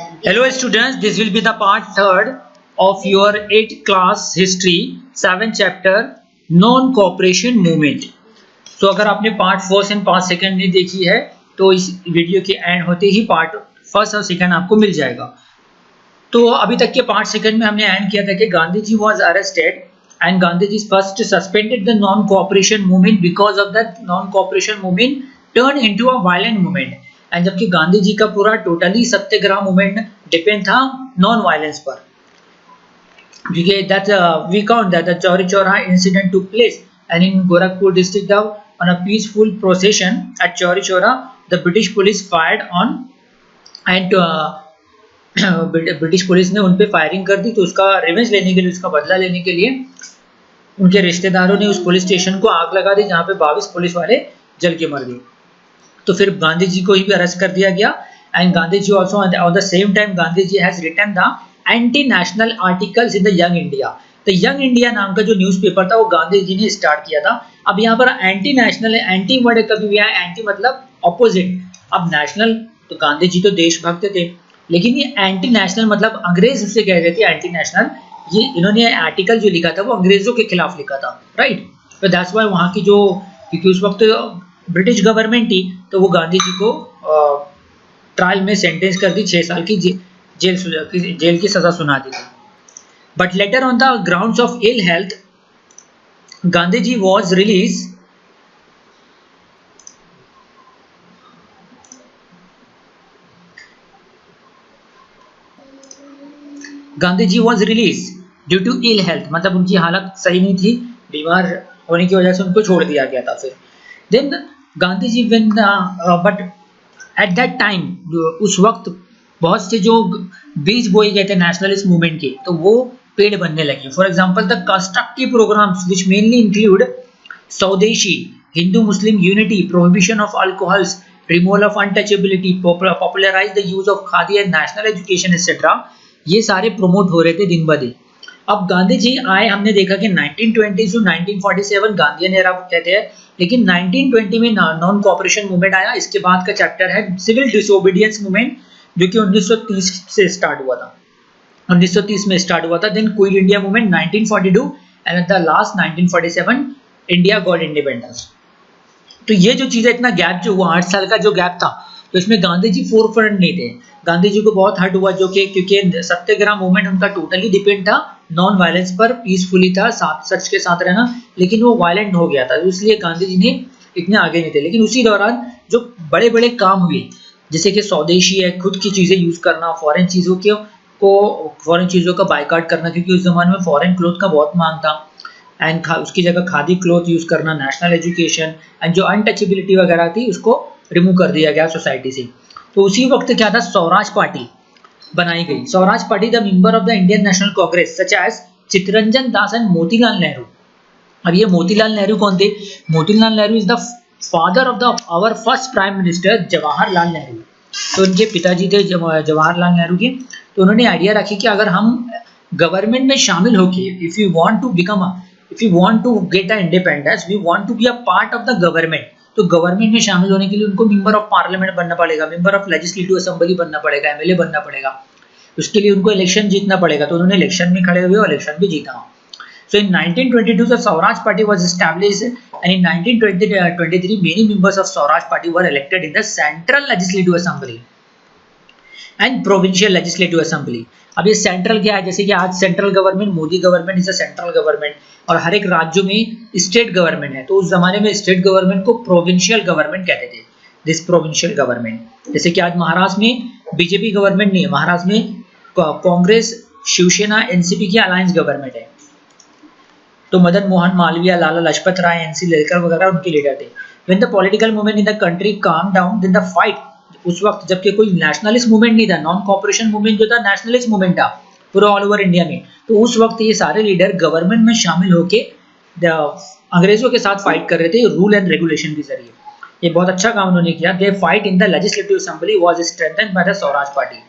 Hello students, this will be the part third of your 8th class history 7th chapter non-cooperation movement. So अगर आपने part first and part second नहीं देखी है तो इस video के एंड होते ही पार्ट फर्स्ट और सेकंड आपको मिल जाएगा. तो अभी तक के पार्ट सेकंड में हमने एंड किया था कि Gandhi ji was arrested and Gandhi ji first suspended the non cooperation movement because of that non cooperation movement turn into a violent movement. And जबकि गांधी जी का पूरा टोटली सत्याग्रह मूवमेंट डिपेंड था नॉन वायलेंस पर. That we count that the Chauri Chaura incident took place and in Gorakhpur district on a peaceful procession at Chauri Chaura the British police fired on and British police ने उन पे firing कर दी. तो उसका revenge लेने के लिए, उसका बदला लेने के लिए उनके रिश्तेदारों ने उस पुलिस स्टेशन को आग लगा दी जहाँ पे 22 पुलिस वाले जल के मर गए. तो फिर गांधी जी को ही भी अरेस्ट कर दिया गया. And Gandhi ji also on the same time Gandhi ji has written the anti national articles in the young India. तो यंग इंडिया नाम का जो न्यूज़पेपर था वो गांधी जी ने स्टार्ट किया था. अब यहाँ पर एंटी नेशनल, एंटी वर्ड कभी भी आया, एंटी मतलब ऑपोजिट. अब नेशनल तो गांधी जी तो देशभक्त थे, लेकिन ये एंटी नेशनल मतलब अंग्रेज उसे कह रहे थे एंटी नेशनल. ये इन्होंने आर्टिकल जो लिखा था वो अंग्रेजों के खिलाफ लिखा था, राइट. तो दैट्स वाई वहाँ की जो, क्योंकि उस वक्त ब्रिटिश गवर्नमेंट थी तो वो गांधी जी को ट्रायल में सेंटेंस कर दी, 6 साल की जेल की सजा सुना दी थी. But later on the grounds of ill health Gandhi ji was release. Gandhi ji was release due to ill health, मतलब उनकी हालत सही नहीं थी, बीमार होने की वजह से उनको छोड़ दिया गया था. फिर then Gandhi ji when but at that time उस वक्त बहुत से जो बीज बोए गए थे नेशनलिस्ट मूवमेंट के तो वो पेड़ बनने लगे. For example the constructive programmes which mainly include swadeshi, Hindu Muslim unity, prohibition of alcohols, removal of untouchability, popularise the use of khadi and national education etcetera, ये सारे प्रमोट हो रहे थे दिन ब दिन. अब गांधी जी आए, हमने देखा कि 1920 से 1947 गांधीयन एरा कहते हैं, लेकिन 1920 में नॉन कोऑपरेशन मूवमेंट आया. इसके बाद का चैप्टर है सिविल डिसोबीडियंस मूवमेंट जो कि 1930 से स्टार्ट हुआ था, 1930 में स्टार्ट हुआ था. Then quit India movement 1942 and at the last 1947 India got independence. तो ये जो चीज़ है, इतना गैप जो हुआ, 8 साल का जो गैप था, तो इसमें गांधी जी फोर फ्रंट नहीं थे. गांधी जी को बहुत हर्ट हुआ, जो कि क्योंकि सत्याग्रह मूवमेंट उनका टोटली डिपेंड था नॉन वायलेंस पर, पीसफुली था, सच के साथ रहना, लेकिन वो वायलेंट हो गया था, तो इसलिए गांधी जी ने इतने आगे नहीं थे. लेकिन उसी दौरान जो बड़े बड़े काम हुए, जैसे कि स्वदेशी है, खुद की चीज़ें यूज़ करना, फॉरेन चीज़ों का बायकॉट करना, क्योंकि उस जमाने में फॉरेन क्लोथ का बहुत मांग था, एंड उसकी जगह खादी क्लोथ यूज़ करना, नेशनल एजुकेशन एंड जो अनटचेबिलिटी वगैरह थी उसको रिमूव कर दिया गया सोसाइटी से. तो उसी वक्त क्या था, स्वराज पार्टी बनाई गई. Swaraj party the member of the Indian national Congress such as Chittaranjan Das and Motilal Nehru. अब ये मोतीलाल नेहरू कौन थे? Motilal Nehru is the father of the our first prime minister Jawaharlal Nehru. तो इनके पिताजी थे जवाहरलाल नेहरू के. तो उन्होंने आइडिया रखी कि अगर हम गवर्नमेंट में शामिल होके if you want to get a independence, we want to be a part of the government. तो गवर्नमेंट में शामिल होने के लिए उनको मेंबर ऑफ पार्लियामेंट बनना पड़ेगा, मेंबर ऑफ लेजिस्लेटिव असेंबली बनना पड़ेगा, एमएलए बनना पड़ेगा. उसके लिए उनको इलेक्शन जीतना पड़ेगा. तो उन्होंने इलेक्शन में खड़े हुए और इलेक्शन भी जीता. So in 1922 the Swaraj Party was established and in 1923 many members of Swaraj Party were elected in the Central Legislative Assembly and Provincial Legislative Assembly. अब ये सेंट्रल क्या है, जैसे कि आज central government, Modi government is a central government, और हर एक राज्यों में स्टेट गवर्नमेंट है. तो उस जमाने में स्टेट गवर्नमेंट को प्रोविंशियल गवर्नमेंट कहते थे. दिस प्रोविंशियल गवर्नमेंट, जैसे कि आज महाराष्ट्र में बीजेपी गवर्नमेंट नहीं है, महाराष्ट्र में कांग्रेस, शिवसेना, एनसीपी की अलायंस गवर्नमेंट है. तो मदन मोहन मालवीय, लाला लाजपत राय, एनसी लेकर वगैरह उनके लीडर थे. When the political movement in the country come down, then the fight, उस वक्त जबकि कोई नेशनलिस्ट मूवमेंट नहीं था, नॉन कोऑपरेशन मूवमेंट जो था नेशनलिस्ट मूवमेंट था पूरा ऑल ओवर इंडिया में, तो उस वक्त ये सारे लीडर गवर्नमेंट में शामिल होके अंग्रेजों के साथ फाइट कर रहे थे रूल एंड रेगुलेशन के जरिए. ये बहुत अच्छा काम उन्होंने किया. They fight in the legislative assembly was strengthened by the Swaraj party.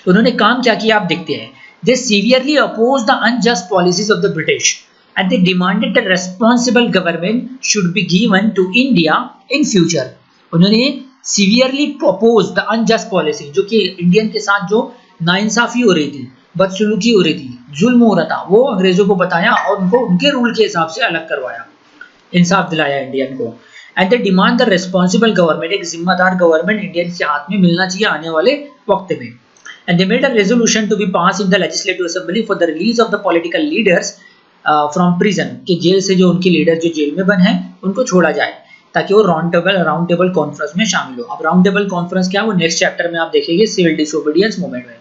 तो उन्होंने काम क्या किया आप देखते हैं. They severely oppose the unjust policies of the British and they demanded that responsible government should be given to India in future. उन्होंने severely oppose the unjust policy, जो कि इंडियन के साथ जो नाइंसाफी हो रही थी, बदसलूकी हो रही थी, जुल्म हो रहा था, वो अंग्रेजों को बताया और उनको उनके रूल के हिसाब से अलग करवाया, इंसाफ दिलाया इंडियन को। And they demand the responsible government, एक जिम्मेदार गवर्नमेंट इंडियन के हाथ में मिलना चाहिए आने वाले वक्त में। And they made a resolution to be pass in the legislative assembly for the release of the political leaders from prison, कि जेल से जो उनके लीडर जो जेल में बंद हैं उनको छोड़ा जाए ताकि वो राउंड टेबल कॉन्फ्रेंस में शामिल हो। अब राउंड टेबल कॉन्फ्रेंस क्या है वो नेक्स्ट चैप्टर में आप देखेंगे, सिविल डिसोबीडियंस मूवमेंट में।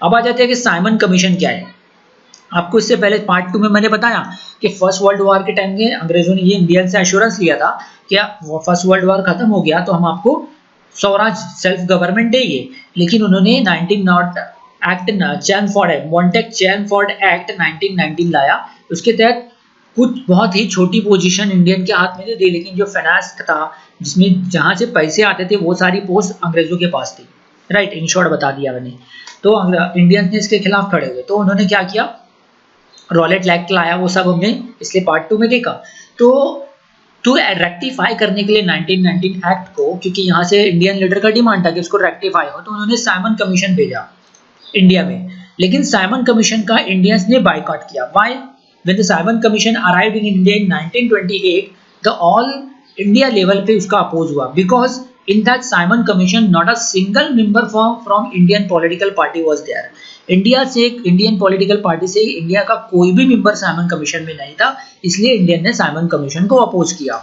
अब आ जाते हैं कि साइमन कमीशन क्या है। आपको इससे पहले पार्ट 2 में मैंने बताया कि फर्स्ट वर्ल्ड वॉर के टाइम में अंग्रेजों ने ये इंडियन से एश्योरेंस लिया था कि फर्स्ट वर्ल्ड वॉर खत्म हो गया तो हम आपको स्वराज सेल्फ गवर्नमेंट देंगे, लेकिन उन्होंने 19 एक्ट मॉन्टेक चैनफोर्ड एक्ट 1919 लाया। उसके तहत कुछ बहुत ही छोटी पोजीशन इंडियन के हाथ में दी, लेकिन जो फाइनेंस था जिसमें जहां से पैसे आते थे वो सारी पोस्ट अंग्रेजों के पास थी, राइट, इन शॉर्ट बता दिया मैंने। तो इंडियन ने इसके खिलाफ खड़े हुए, तो उन्होंने क्या किया, रॉलेट एक्ट लाया, वो सब हमने इसलिए पार्ट 2 में देखा। तो टू रेक्टिफाई करने के लिए 1919 एक्ट को, क्योंकि यहाँ से इंडियन लीडर का डिमांड था कि इसको रेक्टिफाई हो, तो उन्होंने साइमन कमीशन भेजा इंडिया में। लेकिन साइमन कमीशन का इंडियंस ने बायकॉट किया। Why? When the Simon commission arrived in India in 1928, the all India level पे उसका अपोज हुआ, because in that Simon commission not a single member from Indian political party was there. India से, Indian political party से India का कोई भी member Simon commission में नहीं था, इसलिए इंडियन ने साइमन कमीशन को अपोज किया,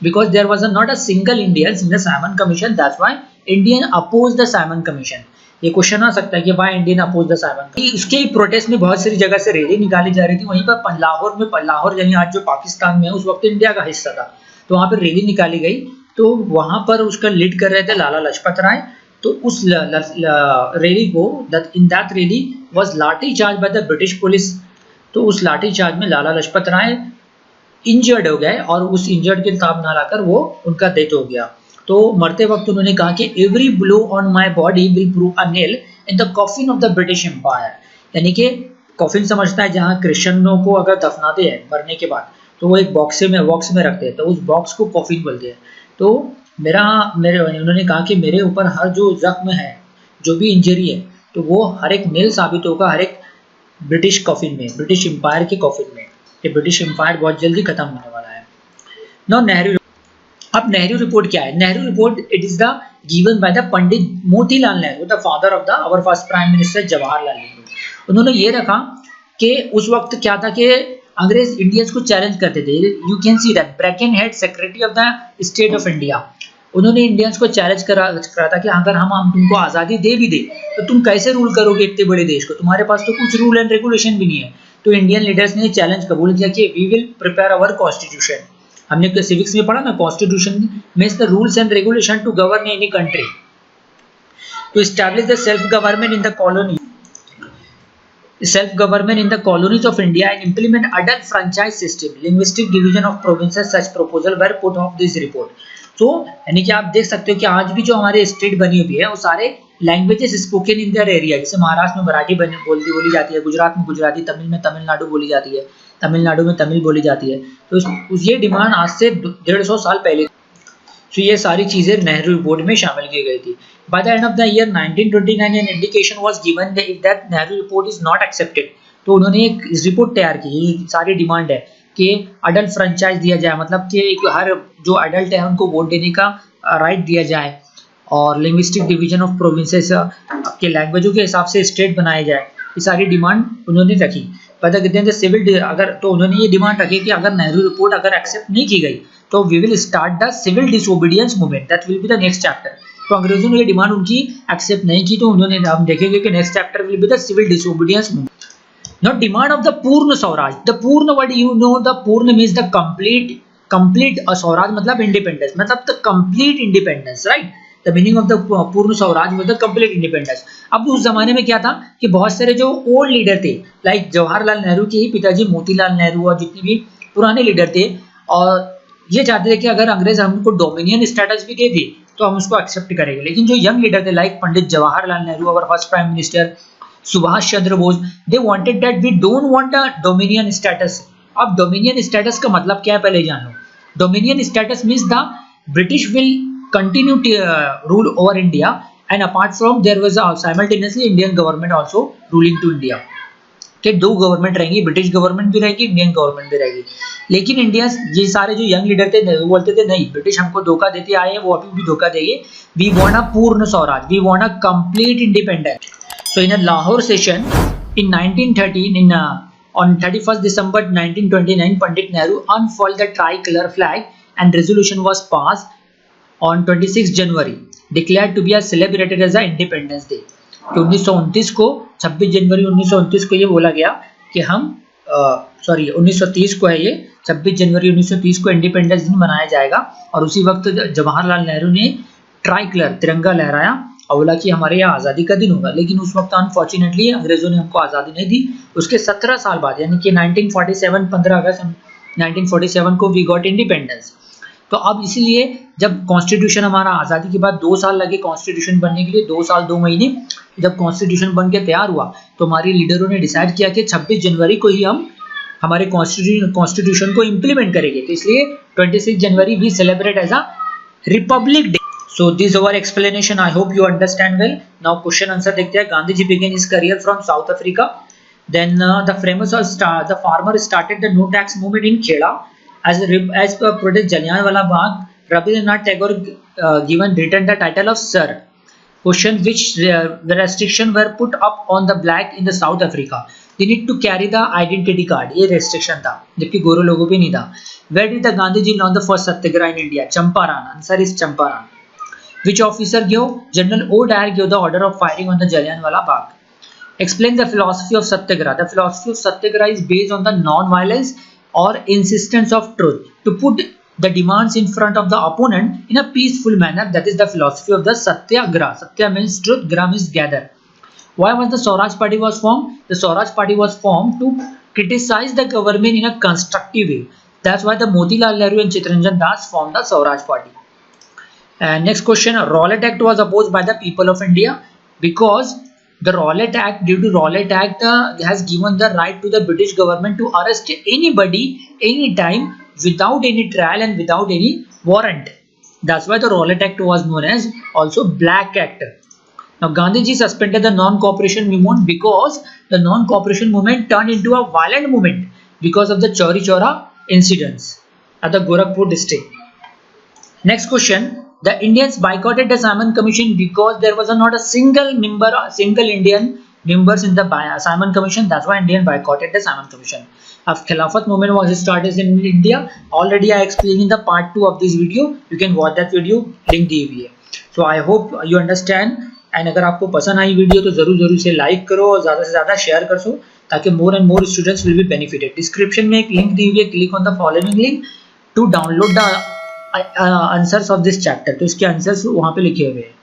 because there was not a single Indians in the Simon commission, that's why Indian oppose the Simon commission. ये क्वेश्चन आ सकता है कि why Indian oppose the Simon. इसके प्रोटेस्ट में बहुत सारी जगह से रैली निकाली जा रही थी, वहीं पर लाहौर यानी आज जो पाकिस्तान में है, उस वक्त इंडिया का हिस्सा था, तो वहां पर रैली निकाली गई। तो वहां पर उसका लीड कर रहे थे लाला लाजपत राय। तो उस रैली को, इन दैट रैली वाज लाठी charge by the British police. तो उस लाठी चार्ज में लाला लाजपत राय इंजर्ड हो गए और उस इंजर्ड के ताब ना लाकर वो उनका डेथ हो गया। तो मरते वक्त उन्होंने कहा कि every blow on my body will prove a nail in the coffin of the British empire, यानी कि कॉफिन समझता है जहां क्रिश्चियनों को अगर दफनाते हैं मरने के बाद, तो वो एक बॉक्स में रखते हैं, तो उस बॉक्स को कॉफिन बोलते हैं। तो उन्होंने कहा कि मेरे ऊपर हर जो जख्म है, जो भी इंजरी है, तो वो हर एक नेल साबित होगा हर एक ब्रिटिश कॉफिन में, ब्रिटिश एम्पायर के कॉफिन में, कि ब्रिटिश एम्पायर बहुत जल्दी खत्म होने वाला है। नाउ नेहरू। अब नेहरू रिपोर्ट क्या है? Nehru report, it is the given by the Pandit Motilal Nehru, the father of the our first prime minister Jawaharlal Nehru. उन्होंने ये रखा कि उस वक्त क्या था कि अंग्रेज इंडियंस को चैलेंज करते थे। You can see that Birkenhead, secretary of the state of India, उन्होंने इंडियंस को चैलेंज करा था कि अगर हम तुमको आज़ादी दे भी दे तो तुम कैसे रूल करोगे इतने बड़े देश को, तुम्हारे पास तो कुछ रूल एंड रेगुलेशन भी नहीं है। तो इंडियन लीडर्स ने चैलेंज कबूल किया कि we will prepare our constitution. हमने सिविक्स में पढ़ा ना, constitution means the rules and regulation to govern any country, to establish the self government in the colony, self-government in the colonies of India and implement adult franchise system, linguistic division of provinces, such proposal were put of this report। तो यानी कि आप देख सकते हो कि आज भी जो हमारे स्टेट बनी हुई है वो सारे languages spoken in their area, जैसे महाराष्ट्र में मराठी बोली जाती है, गुजरात में गुजराती, तमिल में तमिलनाडु बोली जाती है, तमिलनाडु में तमिल बोली जाती है। तो ये डिमांड आज से 150 साल पहले, तो ये सारी चीजें नेहरू रिपोर्ट में शामिल की गई थी। By the end of the year 1929 an indication was given that Nehru report is not accepted। तो उन्होंने एक रिपोर्ट तैयार की, सारी डिमांड है कि अडल्ट फ्रेंचाइज दिया जाए, मतलब कि हर जो अडल्ट है उनको वोट देने का राइट दिया जाए, और लिंग्विस्टिक डिवीजन ऑफ प्रोविंसेस के लैंग्वेजों के हिसाब से स्टेट बनाए जाए। ये सारी डिमांड उन्होंने रखी। पता कहते हैं सिविल, अगर तो उन्होंने ये डिमांड रखी कि अगर नेहरू रिपोर्ट अगर एक्सेप्ट नहीं की गई तो we will start the civil disobedience movement, that will be the next chapter. तो अंग्रेजों ने ये डिमांड उनकी एक्सेप्ट नहीं की, तो उन्होंने, हम देखेंगे कि next chapter will be the civil disobedience movement. Now demand of the Purna Swaraj. The Purna word you know, the Purna means the complete Swaraj मतलब इंडिपेंडेंस, मतलब the complete independence, right. The meaning of the Purna Swaraj मतलब द कंप्लीट इंडिपेंडेंस। अब उस जमाने में क्या था कि बहुत सारे जो ओल्ड लीडर थे, लाइक जवाहरलाल नेहरू के ही पिताजी मोतीलाल नेहरू और जितने भी पुराने लीडर थे, और ये चाहते थे कि अगर अंग्रेज हमको डोमिनियन स्टेटस भी दे दे तो हम उसको एक्सेप्ट करेंगे। लेकिन जो यंग लीडर थे लाइक पंडित जवाहरलाल नेहरू, और first prime minister Subhash Chandra Bose, they wanted that we don't want a dominion status. अब डोमिनियन स्टेटस का मतलब क्या है पहले जान लो। Dominion status means the British will continue rule over India, and apart from there was simultaneously Indian government also ruling to India. कि दो गवर्नमेंट रहेंगी, ब्रिटिश गवर्नमेंट भी रहेगी, इंडियन गवर्नमेंट भी रहेगी. लेकिन इंडिया, ये सारे जो यंग लीडर थे वो बोलते थे नहीं, ब्रिटिश हमको धोखा देते आए हैं, वो अभी भी धोखा देंगे. We want a Purna Swaraj, we want a complete independence. So in a Lahore session in 1913, on 31st December 1929, Pandit Nehru unfurled the tricolor flag and resolution was passed on 26 January, declared to be celebrated as a Independence Day. तो 1929 को 26 जनवरी 1929 को ये बोला गया कि हम 1930 को है, ये 26 जनवरी 1930 को इंडिपेंडेंस दिन मनाया जाएगा. और उसी वक्त जवाहरलाल नेहरू ने ट्राइकलर तिरंगा लहराया और बोला कि हमारे यहाँ आज़ादी का दिन होगा. लेकिन उस वक्त अनफॉर्चुनेटली अंग्रेजों ने हमको आज़ादी नहीं दी. उसके 17 साल बाद यानी कि 1947 15 अगस्त 1947 को वी गॉट इंडिपेंडेंस. तो अब इसीलिए जब कॉन्स्टिट्यूशन हमारा आज़ादी के बाद 2 साल लगे कॉन्स्टिट्यूशन बनने के लिए, 2 साल 2 महीने, जब कॉन्स्टिट्यूशन बन के तैयार हुआ तो हमारे लीडरों ने डिसाइड किया कि 26 जनवरी को ही हम हमारे कॉन्स्टिट्यूशन को इम्प्लीमेंट करेंगे. तो इसलिए 26 January we celebrate as a republic day. So this is our explanation. I hope you understand well. Now question answer देखते हैं. Gandhi ji began his career from South Africa. Then the farmer started the no tax movement in Kheda. As per protest Jallianwala Bagh, Rabindranath Tagore written the title of Sir. Question: which restriction were put up on the black in the South Africa? They need to carry the identity card. ये restriction था, जबकि गोरों लोगों पे नहीं था. Where did the Gandhi ji launch the first satyagraha in India? Champaran. Answer is Champaran. Which officer gave General O'Dwyer gave the order of firing on the Jallianwala Bagh? Explain the philosophy of Satyagraha. The philosophy of Satyagraha is based on the non-violence or insistence of truth to put the demands in front of the opponent in a peaceful manner. That is the philosophy of the Satyagraha. Satya means truth, Gra means gather. Why was the Swaraj Party was formed? The Swaraj Party was formed to criticize the government in a constructive way. That's why the Motilal Nehru and Chittaranjan Das formed the Swaraj Party. Next question, Rowlatt Act was opposed by the people of India because the Rowlatt Act, due to Rowlatt Act has given the right to the British government to arrest anybody anytime without any trial and without any warrant. That's why the Rowlatt Act was known as also Black Act. Now Gandhiji suspended the non-cooperation movement because the non-cooperation movement turned into a violent movement because of the Chauri Chaura incidents at the Gorakhpur district. Next question, the Indians boycotted the Simon Commission because there was not a single Indian members in the Simon Commission. That's why Indian boycotted the Simon Commission. Of Khilafat movement was started in India. Already I explained in the part 2 of this video. You can watch that video. Link दी हुई है. So I hope you understand. And अगर आपको पसंद आई video तो जरूर इसे like करो और ज़्यादा से ज़्यादा शेयर कर सो ताकि more and more students will be benefited. Description में एक लिंक दी हुई है. Click on the following link to download the answers of this chapter. तो इसके आंसर्स वहां पे लिखे हुए हैं.